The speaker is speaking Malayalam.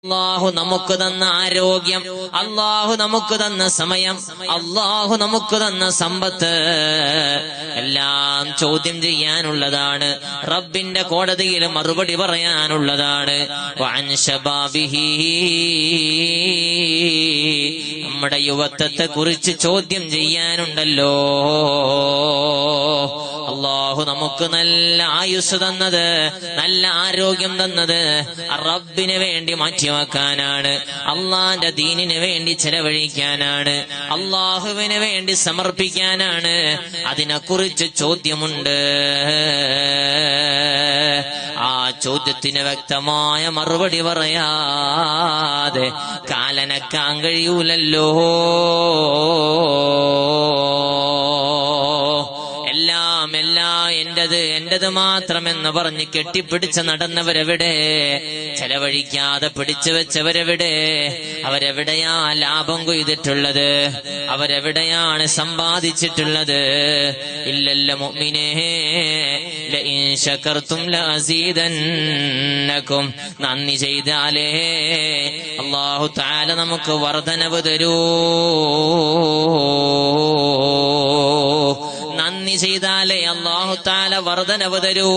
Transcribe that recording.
അല്ലാഹു നമുക്ക് തന്ന ആരോഗ്യം, അല്ലാഹു നമുക്ക് തന്ന സമയം, അല്ലാഹു നമുക്ക് തന്ന സമ്പത്ത് എല്ലാം ചോദ്യം ചെയ്യാനുള്ളതാണ്. റബ്ബിന്റെ കോടതിയിൽ മറുപടി പറയാനുള്ളതാണ്. വഅൻ ശബാബിഹി, നമ്മുടെ യുവത്വത്തെ കുറിച്ച് ചോദ്യം ചെയ്യാനുണ്ടല്ലോ. അല്ലാഹു നമുക്ക് നല്ല ആയുസ് തന്നത്, നല്ല ആരോഗ്യം തന്നത് റബ്ബിന് വേണ്ടി മാറ്റിവെക്കാനാണ്, അള്ളാന്റെ ദീനിന് വേണ്ടി ചെലവഴിക്കാനാണ്, അള്ളാഹുവിന് വേണ്ടി സമർപ്പിക്കാനാണ്. അതിനെക്കുറിച്ച് ചോദ്യമുണ്ട്. ആ ചോദ്യത്തിന് വ്യക്തമായ മറുപടി പറയാതെ കാലനക്കാൻ കഴിയൂലല്ലോ. എന്റേത് മാത്രമെന്ന് പറഞ്ഞ് കെട്ടിപ്പിടിച്ച് നടന്നവരെവിടെ? ചെലവഴിക്കാതെ പിടിച്ചു വെച്ചവരെവിടെ? അവരെവിടെയാ ലാഭം കൊയ്തിട്ടുള്ളത്? അവരെവിടെയാണ് സമ്പാദിച്ചിട്ടുള്ളത്? ഇല്ലല്ല മുഅ്മിനേ, ലഇൻ ശകർതും ലഅസീദന്നകും, നന്ദി ചെയ്താലേ അല്ലാഹു തആല നമുക്ക് വർധനവ് തരൂ. നന്ദി ചെയ്താലേ അല്ലാഹു തആല വർധനവ് തരൂ.